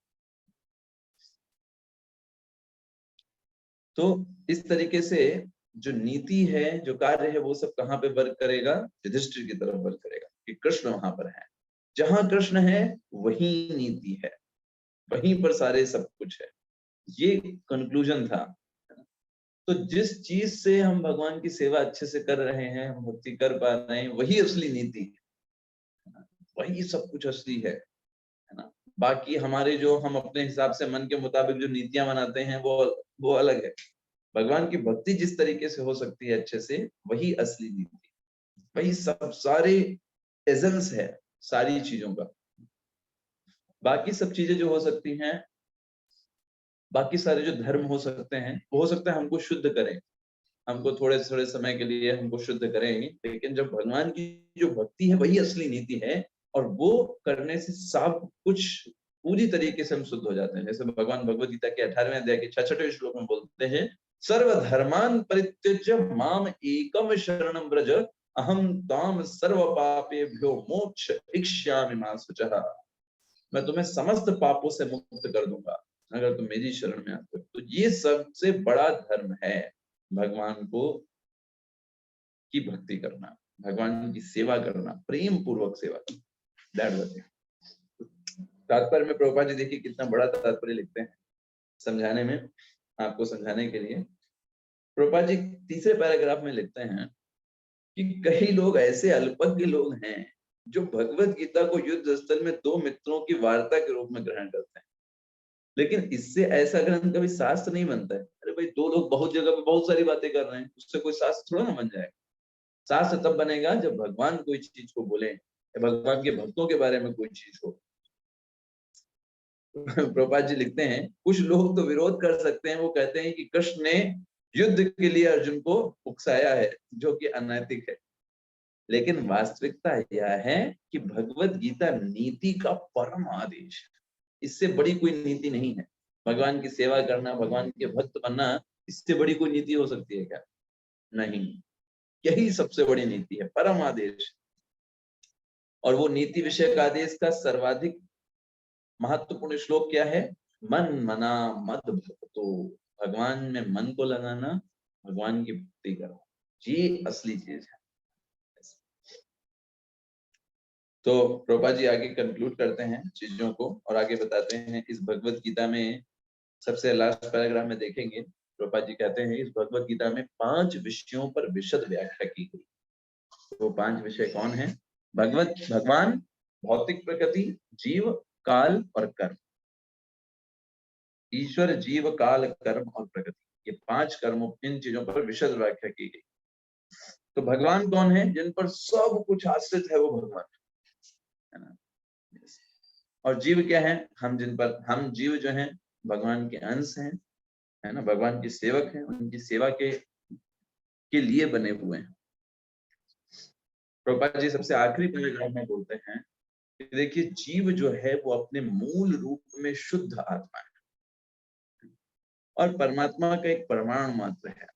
तो इस तरीके से जो नीति है, जो कार्य है, वो सब कहाँ पे वर्क करेगा, युधिष्ठिर की तरफ वर्क करेगा, कि कृष्ण वहां पर है, जहां कृष्ण है वहीं नीति है, वहीं पर सारे सब कुछ है। ये कंक्लूजन था। तो जिस चीज से हम भगवान की सेवा अच्छे से कर रहे हैं, हम भक्ति कर पा रहे हैं, वही असली नीति है, वही सब कुछ असली है ना। बाकी हमारे जो हम अपने हिसाब से मन के मुताबिक जो नीतियां बनाते हैं वो अलग है। भगवान की भक्ति जिस तरीके से हो सकती है अच्छे से, वही असली नीति, वही सब सारे एजेंस है सारी चीजों का। बाकी सब चीजें जो हो सकती हैं, बाकी सारे जो धर्म हो सकते हैं, वो हो सकता है हमको शुद्ध करें, हमको थोड़े थोड़े समय के लिए हमको शुद्ध करेंगे, लेकिन जब भगवान की जो भक्ति है वही असली नीति है, और वो करने से सब कुछ पूरी तरीके से हम शुद्ध हो जाते हैं। जैसे भगवान भगवद गीता के 18वें अध्याय के 66वें श्लोक में बोलते हैं, सर्वधर्मान परित्यज्य माम एकम शरणम व्रज अहम ताम सर्व पापेभ्यो मोक्ष इक्ष्यामि मा शुचः। मैं तुम्हें समस्त पापों से मुक्त कर दूंगा अगर तुम मेरी शरण में आते हो। तो ये सबसे बड़ा धर्म है, भगवान को की भक्ति करना, भगवान की सेवा करना, प्रेम पूर्वक सेवा करना। तात्पर्य में प्रभुपाद जी देखिए कितना बड़ा तात्पर्य लिखते हैं समझाने में, आपको समझाने के लिए। प्रभुपाद जी तीसरे पैराग्राफ में लिखते हैं कि कई लोग ऐसे अल्पज्ञ लोग हैं जो भगवत गीता को युद्ध स्थल में 2 मित्रों की वार्ता के रूप में ग्रहण करते हैं, लेकिन इससे ऐसा ग्रंथ कभी शास्त्र नहीं बनता है। अरे भाई 2 लोग बहुत जगह पे बहुत सारी बातें कर रहे हैं, उससे कोई शास्त्र थोड़ा ना बन जाएगा। शास्त्र तब बनेगा जब भगवान कोई चीज को बोले या भगवान के भक्तों के बारे में कोई चीज हो। प्रभुपाद जी लिखते हैं कुछ लोग तो विरोध कर सकते हैं, वो कहते हैं कि कृष्ण ने युद्ध के लिए अर्जुन को उकसाया है, जो कि अनैतिक है। लेकिन वास्तविकता यह है कि भगवत गीता नीति का परम आदेश है, इससे बड़ी कोई नीति नहीं है। भगवान की सेवा करना, भगवान के भक्त बनना, इससे बड़ी कोई नीति हो सकती है क्या? नहीं, यही सबसे बड़ी नीति है, परम आदेश। और वो नीति विषयक आदेश का सर्वाधिक महत्वपूर्ण श्लोक क्या है? मन मना मद भक्तो, भगवान में मन को लगाना, भगवान की भक्ति करना, ये असली चीज है। तो प्रभुपाद जी आगे कंक्लूड करते हैं चीजों को और आगे बताते हैं इस भगवत गीता में सबसे लास्ट पैराग्राफ में देखेंगे प्रभुपाद जी कहते हैं इस भगवत गीता में 5 विषयों पर विशद व्याख्या की गई। वो 5 विषय कौन है? भगवान, भौतिक प्रकृति, जीव, काल और कर्म। ईश्वर, जीव, काल, कर्म और प्रकृति, ये 5 कर्मों, इन चीजों पर विशद व्याख्या की गई। तो भगवान कौन है? जिन पर सब कुछ आश्रित है वो भगवान है ना। और जीव क्या है? हम जीव जो हैं भगवान के अंश हैं, है ना, भगवान के सेवक हैं, उनकी सेवा के लिए बने हुए हैं। प्रभुपाद जी सबसे आखिरी पैराग्राफ में बोलते हैं कि देखिए जीव जो है वो अपने मूल रूप में शुद्ध आत्मा है और परमात्मा का एक परमाणु मात्र है।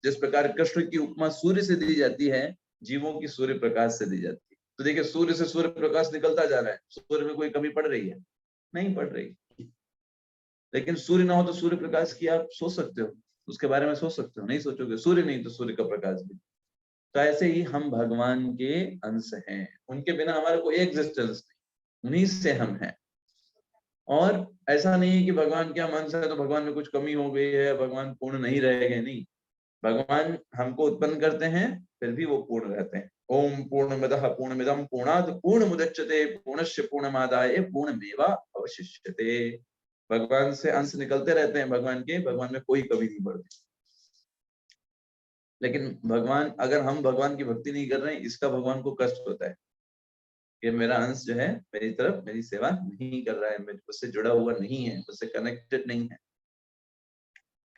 जिस प्रकार कृष्ण की उपमा सूर्य से दी जाती है, जीवों की सूर्य प्रकाश से दी जाती है। तो देखिए सूर्य से सूर्य प्रकाश निकलता जा रहा है, सूर्य में कोई कमी पड़ रही है? नहीं पड़ रही। लेकिन सूर्य ना हो तो सूर्य प्रकाश की आप सोच सकते हो, उसके बारे में सोच सकते हो? नहीं सोचोगे। सूर्य नहीं तो सूर्य का प्रकाश भी। तो ऐसे ही हम भगवान के अंश हैं, उनके बिना हमारा कोई एग्जिस्टेंस नहीं, उन्हीं से हम हैं। और ऐसा नहीं है कि भगवान के हम अंश है तो भगवान में कुछ कमी हो गई है, भगवान पूर्ण नहीं रह गए, नहीं। भगवान हमको उत्पन्न करते हैं, फिर भी वो पूर्ण रहते हैं। ओम पूर्णमदः पूर्णमिदं पूर्णात् पूर्णमुदच्यते पूर्णस्य पूर्णमादाय पूर्णमेवा अवशिष्यते। भगवान से अंश निकलते रहते हैं भगवान के, भगवान में कोई कमी नहीं बढ़ती। लेकिन अगर हम भगवान की भक्ति नहीं कर रहे हैं, इसका भगवान को कष्ट होता है कि मेरा अंश जो है मेरी तरफ मेरी सेवा नहीं कर रहा है, उससे जुड़ा हुआ नहीं है, उससे कनेक्टेड नहीं है।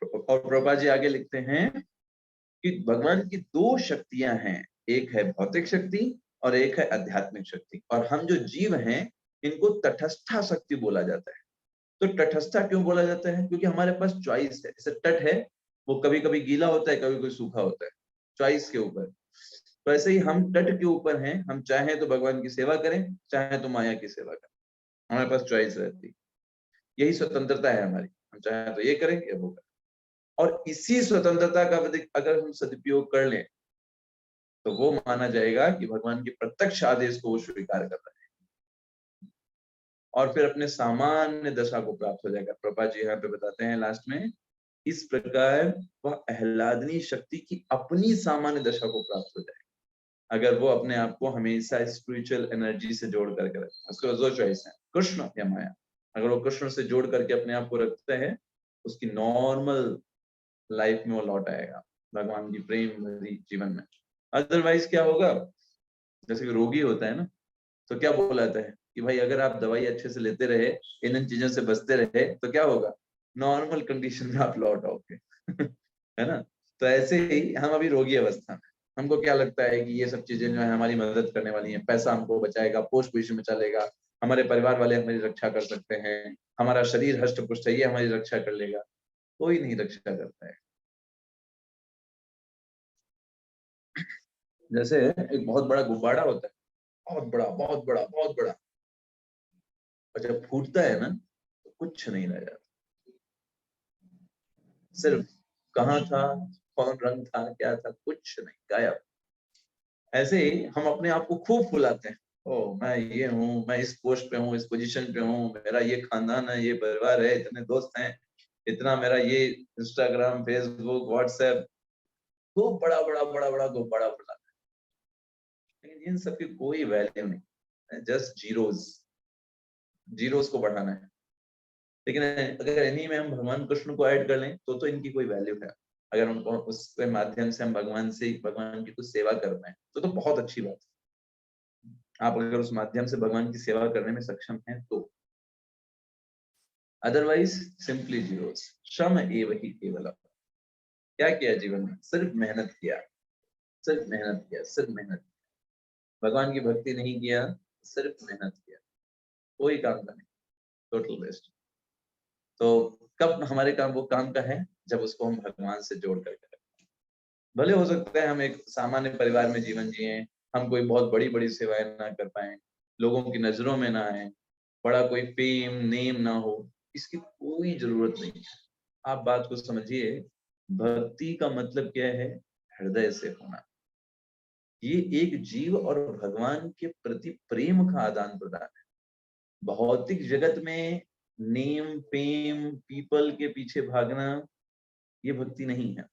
और प्रभुपाद जी आगे लिखते हैं कि भगवान की 2 शक्तियां हैं, एक है भौतिक शक्ति और एक है आध्यात्मिक शक्ति। और हम जो जीव हैं इनको तटस्था शक्ति बोला जाता है। तो तटस्था क्यों बोला जाता है? क्योंकि हमारे पास चॉइस है। जैसे तट है, वो कभी कभी गीला होता है, कभी कभी सूखा होता है, चॉइस के ऊपर। तो ऐसे ही हम तट के ऊपर हैं, हम चाहें तो भगवान की सेवा करें, चाहे तो माया की सेवा करें, हमारे पास चॉइस रहती है। यही स्वतंत्रता है हमारी, हम चाहे तो ये करें या वो करें। और इसी स्वतंत्रता का अगर हम सदुपयोग कर लें तो वो माना जाएगा कि भगवान के प्रत्यक्ष आदेश को वो स्वीकार कर रहे हैं और फिर अपने सामान्य दशा को प्राप्त हो जाएगा। प्रभुपाद जी यहाँ पे बताते हैं लास्ट में, इस प्रकार वह आह्लादनी शक्ति की अपनी सामान्य दशा को प्राप्त हो जाएगा अगर वो अपने आप को हमेशा स्पिरिचुअल एनर्जी से जोड़ करके रखता है। उसके पास 2 चॉइस है, कृष्ण या माया। अगर वो कृष्ण से जोड़ करके अपने आप को रखता है, उसकी नॉर्मल लाइफ में वो लौट आएगा भगवान की प्रेम भरी जीवन में। अदरवाइज क्या होगा? जैसे रोगी होता है ना, तो क्या बोलाता है कि भाई अगर आप दवाई अच्छे से लेते रहे, इन चीजों से बचते रहे, तो क्या होगा? नॉर्मल कंडीशन में आप लौट आओगे है ना। तो ऐसे ही हम अभी रोगी अवस्था में, हमको क्या लगता है कि ये सब चीजें जो है हमारी मदद करने वाली हैं, पैसा हमको बचाएगा, पोस्ट पोजीशन में चलेगा, हमारे परिवार वाले हमारी रक्षा कर सकते हैं, हमारा शरीर हष्ट पुष्ट है, ये हमारी रक्षा कर लेगा। कोई नहीं रक्षा करता है। जैसे एक बहुत बड़ा गुब्बारा होता है, बहुत बड़ा बहुत बड़ा बहुत बड़ा, और जब फूटता है ना तो कुछ नहीं रह जाता, सिर्फ कहाँ था, कौन रंग था, क्या था, कुछ नहीं, गायब। ऐसे ही हम अपने आप को खूब फुलाते हैं, ओ मैं ये हूँ, मैं इस पोस्ट पे हूँ, इस पोजीशन पे हूँ, मेरा ये खानदान है, ये परिवार है, इतने दोस्त हैं, इतना मेरा ये इंस्टाग्राम, फेसबुक, व्हाट्सएप, खूब बड़ा बड़ा बड़ा बड़ा गुब्बारा फुलाते हैं। लेकिन इन सबकी कोई वैल्यू नहीं, जस्ट जीरोस को बढ़ाना है। लेकिन अगर इन्हीं में हम भगवान कृष्ण को ऐड कर लें तो इनकी कोई वैल्यू है। अगर उनको उसके माध्यम से हम भगवान की कुछ सेवा कर पाए तो बहुत अच्छी बात है। आप अगर उस माध्यम से भगवान की सेवा करने में सक्षम हैं तो, अदरवाइज सिंपली जीरोस। श्रम एव ही केवलम। क्या किया जीवन में? सिर्फ मेहनत किया, सिर्फ मेहनत किया, सिर्फ मेहनत किया। भगवान की भक्ति नहीं किया, सिर्फ मेहनत किया, कोई काम का नहीं, टोटल वेस्ट। तो कब हमारे काम वो काम का है? जब उसको हम भगवान से जोड़ करके रखें। भले हो सकता है हम एक सामान्य परिवार में जीवन जिए, हम कोई बहुत बड़ी बड़ी सेवाएं ना कर पाए, लोगों की नजरों में ना आए, बड़ा कोई फेम नेम ना हो, इसकी कोई जरूरत नहीं है। आप बात को समझिए, भक्ति का मतलब क्या है? हृदय से होना। ये एक जीव और भगवान के प्रति प्रेम का आदान प्रदान है। भौतिक जगत में नेम फेम पीपल के पीछे भागना, ये भक्ति नहीं है।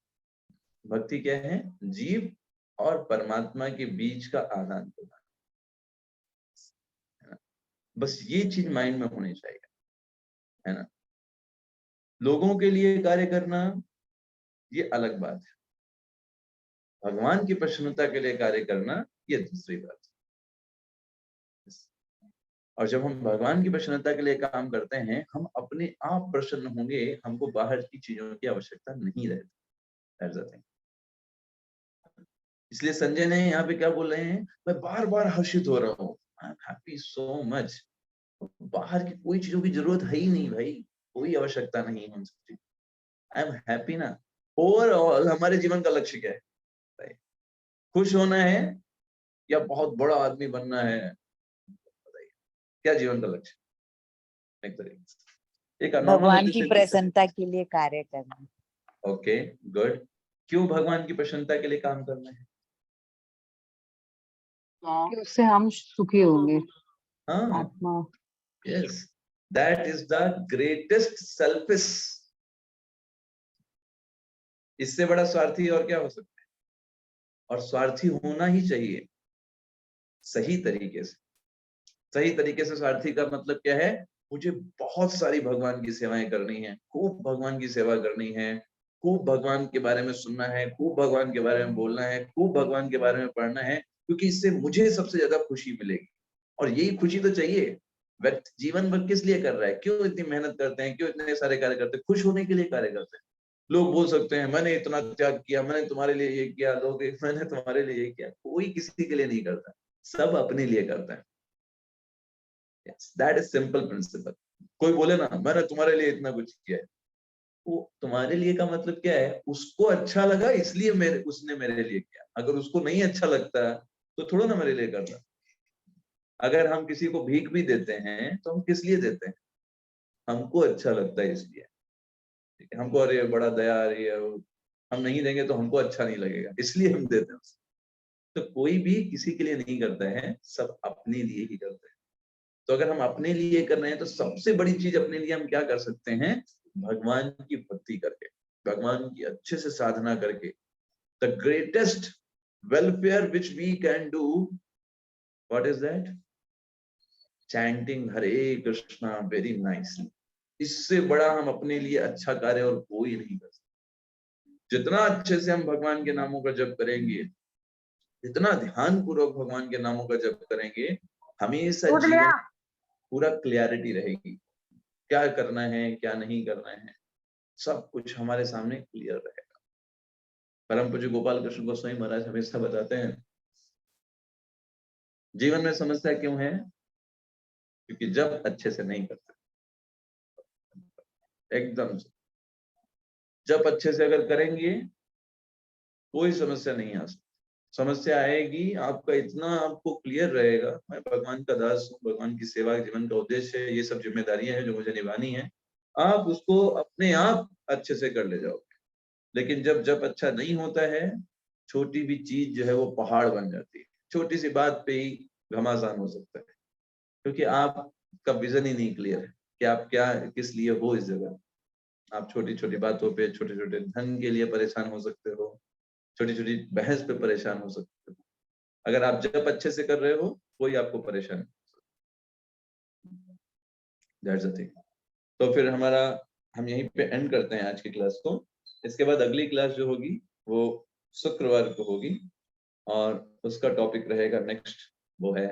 भक्ति क्या है? जीव और परमात्मा के बीच का आदान प्रदान, बस ये चीज माइंड में होनी चाहिए, है ना। लोगों के लिए कार्य करना ये अलग बात है, भगवान की प्रसन्नता के लिए कार्य करना ये दूसरी बात है। और जब हम भगवान की प्रसन्नता के लिए काम करते हैं, हम अपने आप प्रसन्न होंगे, हमको बाहर की चीजों की आवश्यकता नहीं रहती। इसलिए संजय ने यहाँ पे क्या बोल रहे हैं, मैं बार बार हर्षित हो रहा हूँ, I am happy so much. बाहर की कोई चीजों की जरूरत है ही नहीं भाई, कोई आवश्यकता नहीं है उन सब चीज, आई एम हैप्पी ना। ओवरऑल हमारे जीवन का लक्ष्य क्या है? खुश होना है या बहुत बड़ा आदमी बनना है? बताइए, क्या जीवन का लक्ष्य? एक भगवान की प्रसन्नता के लिए कार्य करना। Okay, good. क्यों भगवान की प्रसन्नता के लिए काम करना है? कि उससे हम सुखी होंगे। हाँ, आत्मा। Yes, that is the greatest selfish. इससे बड़ा स्वार्थी और क्या हो सकता है? और स्वार्थी होना ही चाहिए सही तरीके से। सही तरीके से स्वार्थी का मतलब क्या है? मुझे बहुत सारी भगवान की सेवाएं करनी है, खूब भगवान की सेवा करनी है, खूब भगवान के बारे में सुनना है, खूब भगवान के बारे में बोलना है, खूब भगवान के बारे में पढ़ना है, क्योंकि इससे मुझे सबसे ज्यादा खुशी मिलेगी। और यही खुशी तो चाहिए। व्यक्ति जीवन भर किस लिए कर रहा है? क्यों इतनी मेहनत करते हैं? क्यों इतने सारे कार्य करते हैं? खुश होने के लिए कार्य करते हैं। लोग बोल सकते हैं मैंने इतना त्याग किया, मैंने तुम्हारे लिए ये किया, लोग मैंने तुम्हारे लिए ये किया। कोई किसी के लिए नहीं करता, सब अपने लिए करता है। That is simple principal. कोई बोले ना मैंने तुम्हारे लिए इतना कुछ किया है, वो तुम्हारे लिए का मतलब क्या है? उसको अच्छा लगा इसलिए उसने मेरे लिए किया। अगर उसको नहीं अच्छा लगता तो थोड़ा ना मेरे लिए करता। अगर हम किसी को भीख भी देते हैं तो हम किस लिए देते हैं? हमको अच्छा लगता है इसलिए। ठीक है, हमको अरे बड़ा दया आ रही है, हम नहीं देंगे तो हमको अच्छा नहीं लगेगा, इसलिए हम देते हैं। तो कोई भी किसी के लिए नहीं करता है, सब अपने लिए ही करते हैं। तो अगर हम अपने लिए कर रहे हैं तो सबसे बड़ी चीज अपने लिए हम क्या कर सकते हैं? भगवान की भक्ति करके, भगवान की अच्छे से साधना करके। The greatest welfare which we can do, what is that? Chanting Hare Krishna very nicely. इससे बड़ा हम अपने लिए अच्छा कार्य और कोई नहीं कर सकते। जितना अच्छे से हम भगवान के नामों का जप करेंगे, जितना ध्यान पूर्वक भगवान के नामों का जप करेंगे, हमेशा जीवन पूरा क्लियरिटी रहेगी। क्या करना है, क्या नहीं करना है, सब कुछ हमारे सामने क्लियर रहेगा। परम पूज्य गोपाल कृष्ण गोस्वामी महाराज हमेशा बताते हैं, जीवन में समस्या क्यों है? क्योंकि जब अच्छे से नहीं करते। एकदम से जब अच्छे से अगर करेंगे कोई समस्या नहीं आ सकती। समस्या आएगी, आपका इतना आपको क्लियर रहेगा, मैं भगवान का दास हूँ, भगवान की सेवा जीवन का उद्देश्य है, ये सब जिम्मेदारियां हैं जो मुझे निभानी है, आप उसको अपने आप अच्छे से कर ले जाओगे। लेकिन जब अच्छा नहीं होता है, छोटी भी चीज जो है वो पहाड़ बन जाती है। छोटी सी बात पे ही घमासान हो सकता है, क्योंकि आपका विजन ही नहीं क्लियर है कि आप क्या किस लिए हो इस जगह। आप छोटी छोटी बातों पे, छोटे छोटे धन के लिए परेशान हो सकते हो, छोटी छोटी बहस पे परेशान हो सकते हो। अगर आप जब अच्छे से कर रहे हो, कोई आपको परेशान नहीं। That's the thing. तो फिर हम यहीं पे एंड करते हैं आज की क्लास को। इसके बाद अगली क्लास जो होगी वो शुक्रवार को होगी, और उसका टॉपिक रहेगा नेक्स्ट, वो है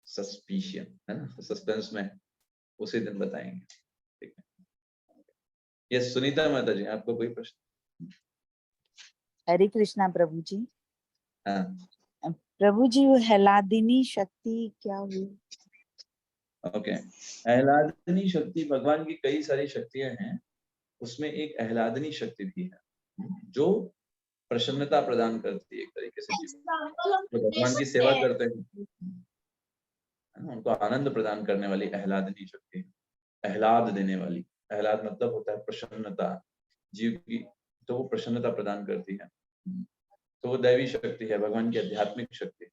सस्पिशन, है ना। सस्पेंस में उसी दिन बताएंगे, ठीक है। यस सुनीता माता जी, आपको कोई प्रश्न? हरे कृष्णा प्रभु जी। हाँ प्रभु जी, वो हलादिनी शक्ति क्या हुई? ओके, आह्लादनी शक्ति, भगवान की कई सारी शक्तियां हैं, उसमें एक आह्लादनी शक्ति भी है जो प्रसन्नता प्रदान करती है एक तरीके से। जो भगवान की सेवा करते हैं, उनको आनंद प्रदान करने वाली आह्लादनी शक्ति, आह्लाद देने वाली। आह्लाद मतलब होता है प्रसन्नता जीव की, तो वो प्रसन्नता प्रदान करती है। तो वो दैवी शक्ति है, भगवान की आध्यात्मिक शक्ति।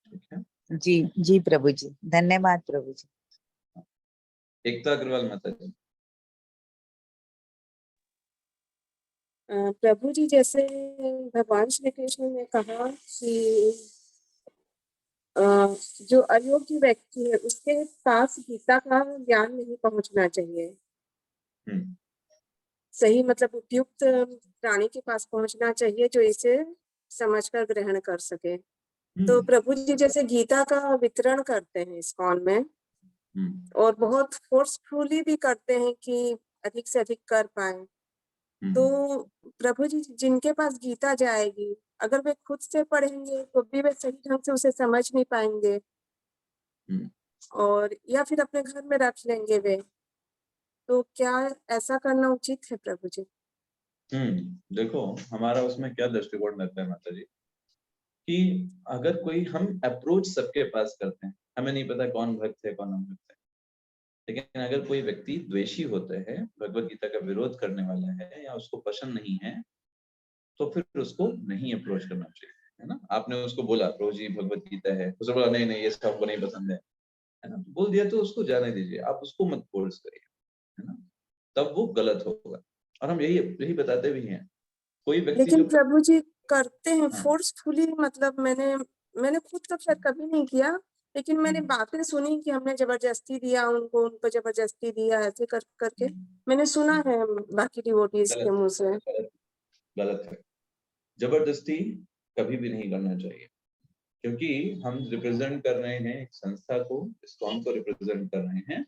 ठीक है, जी जी प्रभु जी, धन्यवाद प्रभु जी। एकता अग्रवाल माता जी। प्रभु जी, जैसे भगवान श्री कृष्ण ने कहा कि जो अयोग्य व्यक्ति है उसके पास गीता का ज्ञान नहीं पहुंचना चाहिए, हम्म, सही मतलब उपयुक्त प्राणी के पास पहुंचना चाहिए जो इसे समझकर ग्रहण कर सके। तो प्रभु जी जैसे गीता का वितरण करते हैं इस्कॉन में और बहुत फोर्सफुली भी करते हैं कि अधिक से अधिक कर पाए, तो प्रभु जी जिनके पास गीता जाएगी अगर वे खुद से पढ़ेंगे तो भी वे सही ढंग से उसे समझ नहीं पाएंगे और या फिर अपने घर में रख लेंगे वे, तो क्या ऐसा करना उचित है प्रभु जी? देखो हमारा उसमें क्या दृष्टिकोण रहता है माता जी कि अगर कोई हम अप्रोच सबके पास करते हैं, हमें नहीं पता कौन भक्त है कौन अभक्त है, लेकिन अगर कोई व्यक्ति द्वेषी होते हैं, भगवत गीता का विरोध करने वाला है या उसको पसंद नहीं है, तो फिर उसको नहीं अप्रोच करना चाहिए, है ना। आपने उसको बोला प्रभु जी भगवत गीता है, उसने बोला नहीं नहीं ये सब हमको नहीं पसंद है ना, बोल दिया तो उसको जाने दीजिए, आप उसको मत फोर्स करिए, है ना, तब वो गलत होगा। और हम यही यही बताते भी हैं, कोई व्यक्ति लेकिन जो प्रभु जी करते हैं हाँ, फोर्सफुली, मतलब मैंने खुद तो शायद कभी नहीं किया, लेकिन मैंने बातें सुनी कि हमने जबरदस्ती दिया उनको जबरदस्ती दिया ऐसे करके मैंने सुना है बाकी डिवोटीज के गलत मुंह से। गलत गलत है। जबरदस्ती कभी भी नहीं करना चाहिए, क्योंकि हम रिप्रेजेंट कर रहे हैं एक संस्था को, इस्कॉन को रिप्रेजेंट कर रहे हैं।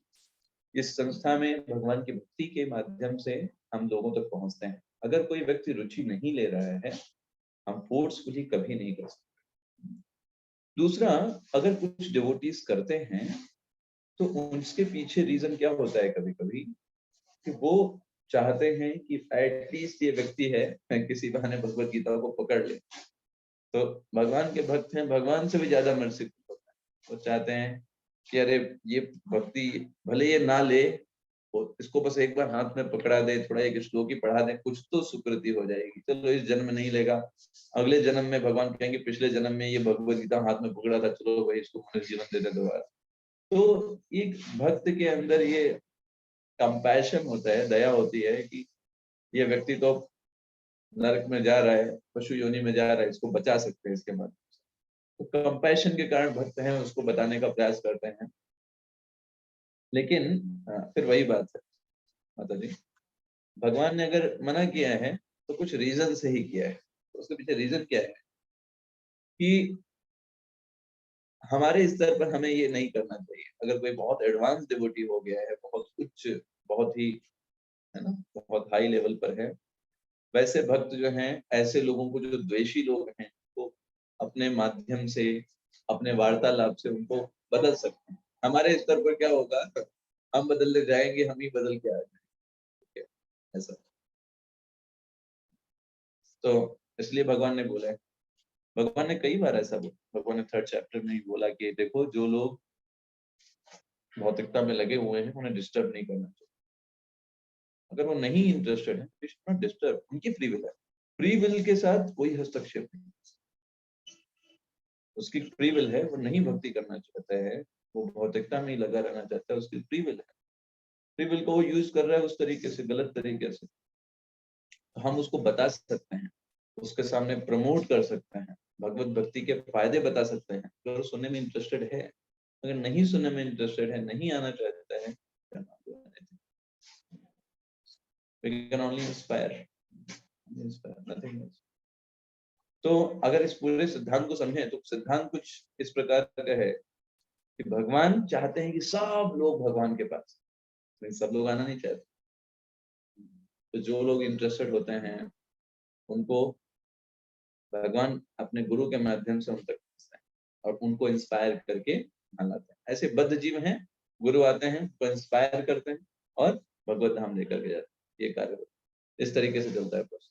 इस संस्था में भगवान की भक्ति के माध्यम से हम लोगों तक पहुंचते हैं। अगर कोई व्यक्ति रुचि नहीं ले रहा है, हम फोर्सफुली कभी नहीं कर सकते। दूसरा, अगर कुछ डिवोटीज करते हैं तो उसके पीछे रीजन क्या होता है, कभी कभी कि वो चाहते हैं कि एटलीस्ट ये व्यक्ति है किसी बहाने भगवत गीता को पकड़ ले, तो भगवान के भक्त हैं, भगवान से भी ज्यादा मर्सीफुल होता है। वो चाहते हैं कि अरे ये भक्ति भले ये ना ले, वो इसको बस एक बार हाथ में पकड़ा दे, थोड़ा एक श्लोक ही पढ़ा दे, कुछ तो सुकृति हो जाएगी। चलो इस जन्म में नहीं लेगा, अगले जन्म में भगवान कहेंगे पिछले जन्म में ये भगवत गीता हाथ में पकड़ा था, चलो भाई इसको पुनर्जीवन दे दे दोबारा। तो एक भक्त के अंदर ये कंपैशन होता है, दया होती है कि ये व्यक्ति तो नरक में जा रहा है, पशु योनि में जा रहा है, इसको बचा सकते हैं इसके बाद। तो कंपैशन के कारण भक्त हैं उसको बताने का प्रयास करते हैं। लेकिन फिर वही बात है माता जी, भगवान ने अगर मना किया है तो कुछ रीजन से ही किया है। तो उसके पीछे रीजन क्या है कि हमारे स्तर पर हमें ये नहीं करना चाहिए। अगर कोई बहुत एडवांस डिवोटी हो गया है, बहुत उच्च, बहुत ही, है ना, बहुत हाई लेवल पर है, वैसे भक्त जो हैं, ऐसे लोगों को जो द्वेषी लोग हैं, वो अपने माध्यम से, अपने वार्तालाप से उनको बदल सकते हैं। हमारे स्तर पर क्या होगा, हम बदलने जाएंगे, हम ही बदल के आ जाएंगे, ऐसा। तो इसलिए भगवान ने बोला है, भगवान ने कई बार ऐसा बोला, भगवान ने 3rd चैप्टर में ही बोला कि देखो जो लोग भौतिकता में लगे हुए हैं उन्हें डिस्टर्ब नहीं करना चाहिए। अगर वो नहीं इंटरेस्टेड है, नॉट डिस्टर्ब, उनकी फ्री विल है, फ्री विल के साथ कोई हस्तक्षेप नहीं, उसकी फ्री विल है, वो नहीं भक्ति करना चाहता है, वो भौतिकता में ही लगा रहना चाहता है, उसकी फ्री विल है। फ्री विल को वो यूज कर रहा है उस तरीके से, गलत तरीके से, तो हम उसको बता सकते हैं, उसके सामने प्रमोट कर सकते हैं, भगवत भक्ति के फायदे बता सकते हैं। अगर सुनने में इंटरेस्टेड है, अगर नहीं सुनने में इंटरेस्टेड है, नहीं आना चाहता है, we can only inspire, nothing else। तो अगर इस पूरे सिद्धांत को समझें तो सिद्धांत कुछ इस प्रकार का है कि भगवान चाहते हैं कि सब लोग भगवान के पास, लेकिन सब लोग आना नहीं चाहते। तो जो लोग इंटरेस्टेड होते हैं उनको भगवान अपने गुरु के माध्यम से उन तक पहुंचते हैं और उनको इंस्पायर करके यहाँ लाते हैं। ऐसे बद्ध जीव हैं, गुरु आते हैं, उनको इंस्पायर करते हैं और भगवत धाम लेकर के जाते हैं। ये कार्य इस तरीके से चलता है बस।